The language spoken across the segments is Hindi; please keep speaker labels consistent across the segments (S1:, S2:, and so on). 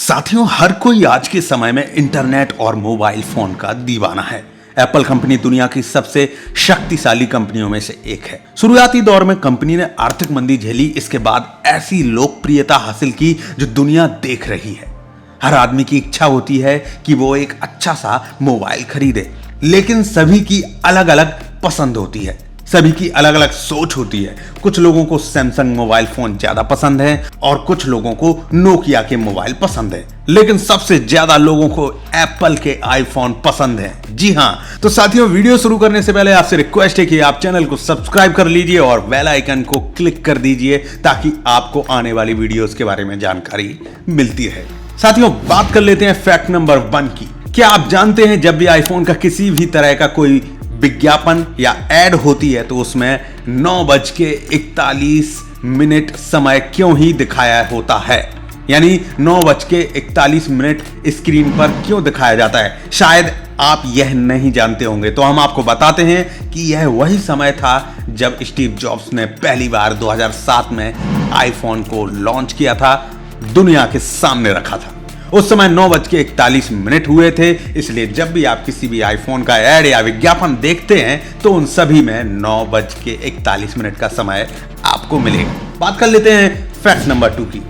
S1: साथियों, हर कोई आज के समय में इंटरनेट और मोबाइल फोन का दीवाना है। एप्पल कंपनी दुनिया की सबसे शक्तिशाली कंपनियों में से एक है। शुरुआती दौर में कंपनी ने आर्थिक मंदी झेली, इसके बाद ऐसी लोकप्रियता हासिल की जो दुनिया देख रही है। हर आदमी की इच्छा होती है कि वो एक अच्छा सा मोबाइल खरीदे, लेकिन सभी की अलग अलग पसंद होती है, सभी की अलग अलग सोच होती है। कुछ लोगों को सैमसंग मोबाइल फोन ज्यादा पसंद है और कुछ लोगों को नोकिया के मोबाइल पसंद है, लेकिन सबसे ज्यादा लोगों को एप्पल के आईफोन पसंद है। जी हाँ, तो साथियों, वीडियो शुरू करने से पहले आपसे रिक्वेस्ट है कि आप चैनल को सब्सक्राइब कर लीजिए और बेल आइकन को क्लिक कर दीजिए ताकि आपको आने वाली वीडियोस के बारे में जानकारी मिलती रहे। साथियों, बात कर लेते हैं फैक्ट नंबर 1 की। क्या आप जानते हैं जब भी आईफोन का किसी भी तरह का कोई विज्ञापन या एड होती है तो उसमें 9:41 समय क्यों ही दिखाया होता है? यानी 9:41 स्क्रीन पर क्यों दिखाया जाता है? शायद आप यह नहीं जानते होंगे, तो हम आपको बताते हैं कि यह वही समय था जब स्टीव जॉब्स ने पहली बार 2007 में आईफोन को लॉन्च किया था, दुनिया के सामने रखा था। उस समय 9:41 हुए थे, इसलिए जब भी आप किसी भी आईफोन का ऐड या विज्ञापन देखते हैं तो उन सभी में 9:41 का समय आपको मिलेगा। बात कर लेते हैं फैक्ट नंबर 2 की।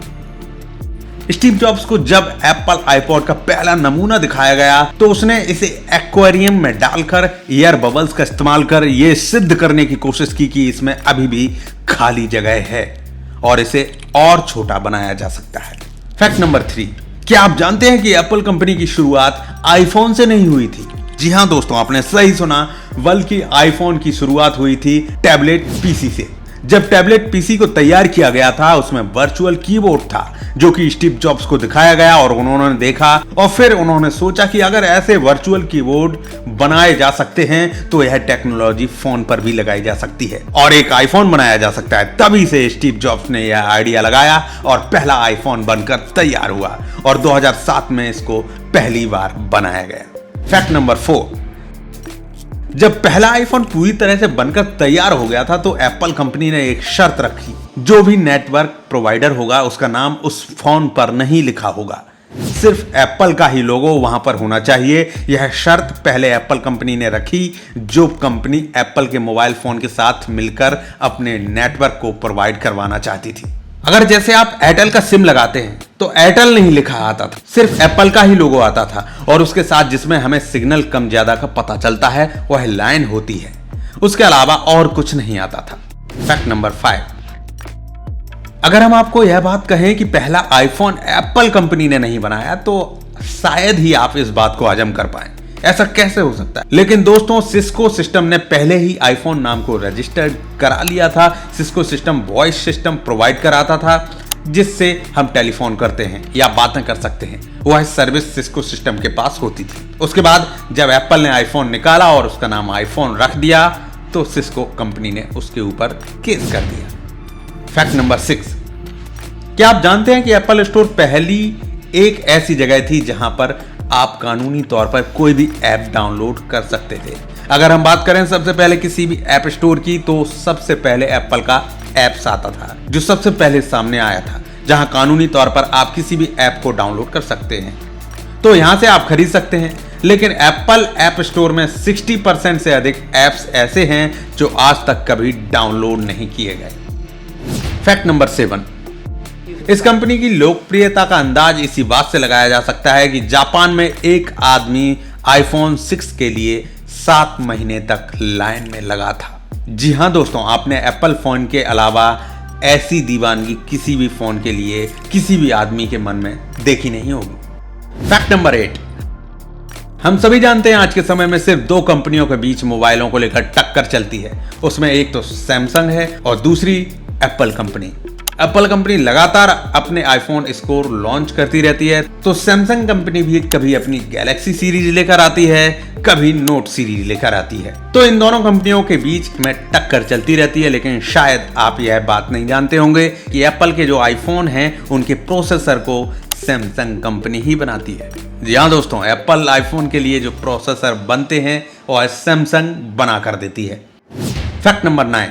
S1: स्टीव जॉब्स को जब एप्पल आईपॉड का पहला नमूना दिखाया गया तो उसने इसे एक्वेरियम में डालकर एयर बबल्स का इस्तेमाल कर यह सिद्ध करने की कोशिश की कि इसमें अभी भी खाली जगह है और इसे और छोटा बनाया जा सकता है। फैक्ट नंबर 3, क्या आप जानते हैं कि एप्पल कंपनी की शुरुआत आईफोन से नहीं हुई थी? जी हां दोस्तों, आपने सही सुना, बल्कि आईफोन की शुरुआत हुई थी टैबलेट पीसी से। जब टैबलेट पीसी को तैयार किया गया था, उसमें वर्चुअल कीबोर्ड था जो कि स्टीव जॉब्स को दिखाया गया और उन्होंने देखा और फिर उन्होंने सोचा कि अगर ऐसे वर्चुअल कीबोर्ड बनाए जा सकते हैं तो यह टेक्नोलॉजी फोन पर भी लगाई जा सकती है और एक आईफोन बनाया जा सकता है। तभी से स्टीव जॉब्स ने यह आइडिया लगाया और पहला आईफोन बनकर तैयार हुआ और 2007 में इसको पहली बार बनाया गया। फैक्ट नंबर 4, जब पहला आईफोन पूरी तरह से बनकर तैयार हो गया था तो एप्पल कंपनी ने एक शर्त रखी, जो भी नेटवर्क प्रोवाइडर होगा उसका नाम उस फोन पर नहीं लिखा होगा, सिर्फ एप्पल का ही लोगो वहां पर होना चाहिए। यह शर्त पहले एप्पल कंपनी ने रखी, जो कंपनी एप्पल के मोबाइल फोन के साथ मिलकर अपने नेटवर्क को प्रोवाइड करवाना चाहती थी। अगर जैसे आप एयरटेल का सिम लगाते हैं तो एयरटेल नहीं लिखा आता था, सिर्फ एप्पल का ही लोगो आता था और उसके साथ जिसमें हमें सिग्नल कम ज्यादा का पता चलता है वह लाइन होती है, उसके अलावा और कुछ नहीं आता था। फैक्ट नंबर 5, अगर हम आपको यह बात कहें कि पहला आईफोन एप्पल कंपनी ने नहीं बनाया तो शायद ही आप इस बात को हजम कर पाए। ऐसा कैसे हो सकता है? लेकिन दोस्तों, सिस्को सिस्टम ने पहले ही आईफोन नाम को रजिस्टर्ड करा लिया था। Cisco system voice system provide कराता था जिससे हम टेलीफोन करते हैं या बातें कर सकते हैं, वह सर्विस सिस्को सिस्टम के पास होती थी। उसके बाद जब एप्पल ने आईफोन निकाला और उसका नाम आईफोन रख दिया तो सिस्को कंपनी ने उसके ऊपर केस कर दिया। फैक्ट नंबर 6, क्या आप जानते हैं कि एप्पल स्टोर पहली एक ऐसी जगह थी जहां पर आप कानूनी तौर पर कोई भी ऐप डाउनलोड कर सकते थे? अगर हम बात करें सबसे पहले किसी भी ऐप स्टोर की तो सबसे पहले एप्पल का ऐप्स आता था, जो सबसे पहले सामने आया था, जहां कानूनी तौर पर आप किसी भी ऐप को डाउनलोड कर सकते हैं। तो यहां से आप खरीद सकते हैं, लेकिन एप्पल ऐप स्टोर में 60% से अधिक ऐप्स ऐसे हैं जो आज तक कभी डाउनलोड नहीं किए गए। फैक्ट नंबर 7, इस कंपनी की लोकप्रियता का अंदाज इसी बात से लगाया जा सकता है कि जापान में एक आदमी आईफोन 6 के लिए 7 महीने तक लाइन में लगा था। जी हां दोस्तों, आपने एप्पल फोन के अलावा ऐसी दीवानगी किसी भी फोन के लिए किसी भी आदमी के मन में देखी नहीं होगी। फैक्ट नंबर 8, हम सभी जानते हैं आज के समय में सिर्फ 2 कंपनियों के बीच मोबाइलों को लेकर टक्कर चलती है। उसमें एक तो सैमसंग है और दूसरी एप्पल कंपनी। एप्पल कंपनी लगातार अपने आईफोन स्कोर लॉन्च करती रहती है, तो सैमसंग कंपनी भी कभी अपनी गैलेक्सी सीरीज लेकर आती है, कभी नोट सीरीज लेकर आती है। तो इन दोनों कंपनियों के बीच में टक्कर चलती रहती है, लेकिन शायद आप यह बात नहीं जानते होंगे कि एप्पल के जो आईफोन हैं उनके प्रोसेसर को सैमसंग कंपनी ही बनाती है। जी हाँ दोस्तों, एप्पल आईफोन के लिए जो प्रोसेसर बनते हैं वह सैमसंग बना कर देती है। फैक्ट नंबर 9,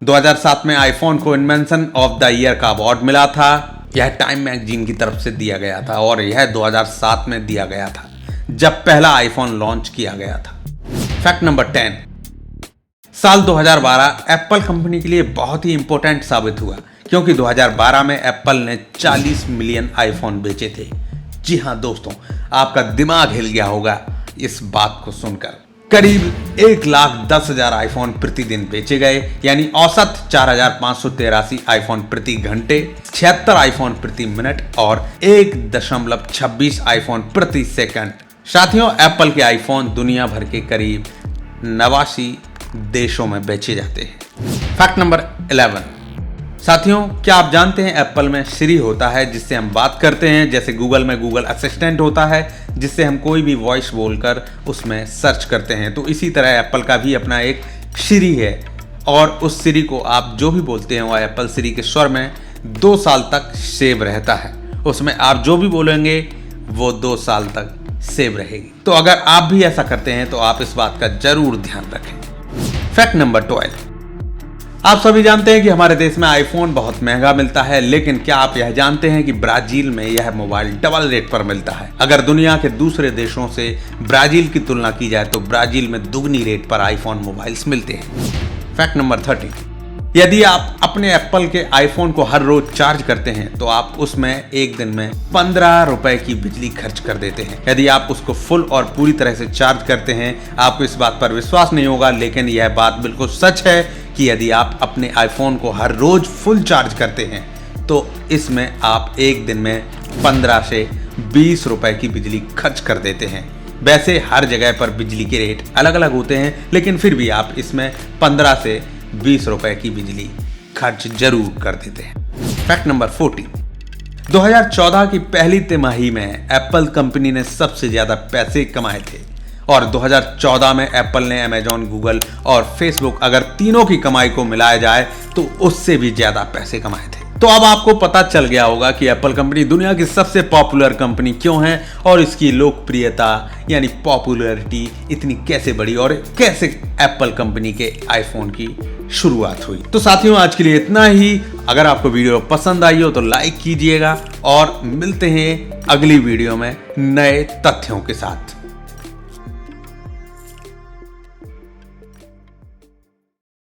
S1: 2007 में आईफोन को इन्वेंशन ऑफ द ईयर का अवार्ड मिला था। यह टाइम मैगजीन की तरफ से दिया गया था और यह 2007 में दिया गया था जब पहला आईफोन लॉन्च किया गया था। फैक्ट नंबर 10, साल 2012 एप्पल कंपनी के लिए बहुत ही इंपॉर्टेंट साबित हुआ क्योंकि 2012 में एप्पल ने 40 मिलियन आईफोन बेचे थे। जी हाँ दोस्तों, आपका दिमाग हिल गया होगा इस बात को सुनकर। करीब 1,10,000 आईफोन प्रतिदिन बेचे गए, यानी औसत 4,583 आईफोन प्रति घंटे, 76 आईफोन प्रति मिनट और 1.26 आईफोन प्रति सेकंड। साथियों, एप्पल के आईफोन दुनिया भर के करीब 89 देशों में बेचे जाते हैं। फैक्ट नंबर 11, साथियों क्या आप जानते हैं एप्पल में सिरी होता है जिससे हम बात करते हैं, जैसे गूगल में गूगल असिस्टेंट होता है जिससे हम कोई भी वॉइस बोलकर उसमें सर्च करते हैं। तो इसी तरह एप्पल का भी अपना एक सिरी है और उस सिरी को आप जो भी बोलते हैं वो एप्पल सिरी के स्वर में 2 साल तक सेव रहता है। उसमें आप जो भी बोलेंगे वो 2 साल तक सेव रहेगी। तो अगर आप भी ऐसा करते हैं तो आप इस बात का जरूर ध्यान रखें। फैक्ट नंबर 12, आप सभी जानते हैं कि हमारे देश में आईफोन बहुत महंगा मिलता है, लेकिन क्या आप यह जानते हैं कि ब्राजील में यह मोबाइल डबल रेट पर मिलता है। अगर दुनिया के दूसरे देशों से ब्राजील की तुलना की जाए तो ब्राजील में दुगनी रेट पर आईफोन मोबाइल्स मिलते हैं। फैक्ट नंबर 13, यदि आप अपने एप्पल के आईफोन को हर रोज चार्ज करते हैं तो आप उसमें एक दिन में 15 रुपए की बिजली खर्च कर देते हैं। यदि आप उसको फुल और पूरी तरह से चार्ज करते हैं, आपको इस बात पर विश्वास नहीं होगा, लेकिन यह बात बिल्कुल सच है कि यदि आप अपने आईफोन को हर रोज फुल चार्ज करते हैं तो इसमें आप एक दिन में 15 से 20 रुपए की बिजली खर्च कर देते हैं। वैसे हर जगह पर बिजली के रेट अलग अलग होते हैं, लेकिन फिर भी आप इसमें 15 से 20 रुपए की बिजली खर्च जरूर कर देते हैं। फैक्ट नंबर 14, 2014 की पहली तिमाही में एप्पल कंपनी ने सबसे ज्यादा पैसे कमाए थे और 2014 में एप्पल ने अमेजॉन, गूगल और फेसबुक अगर तीनों की कमाई को मिलाया जाए तो उससे भी ज्यादा पैसे कमाए थे। तो अब आपको पता चल गया होगा कि एप्पल कंपनी दुनिया की सबसे पॉपुलर कंपनी क्यों है और इसकी लोकप्रियता यानी पॉपुलैरिटी इतनी कैसे बढ़ी और कैसे एप्पल कंपनी के आईफोन की शुरुआत हुई। तो साथियों आज के लिए इतना ही। अगर आपको वीडियो पसंद आई हो तो लाइक कीजिएगा और मिलते हैं अगली वीडियो में नए तथ्यों के साथ।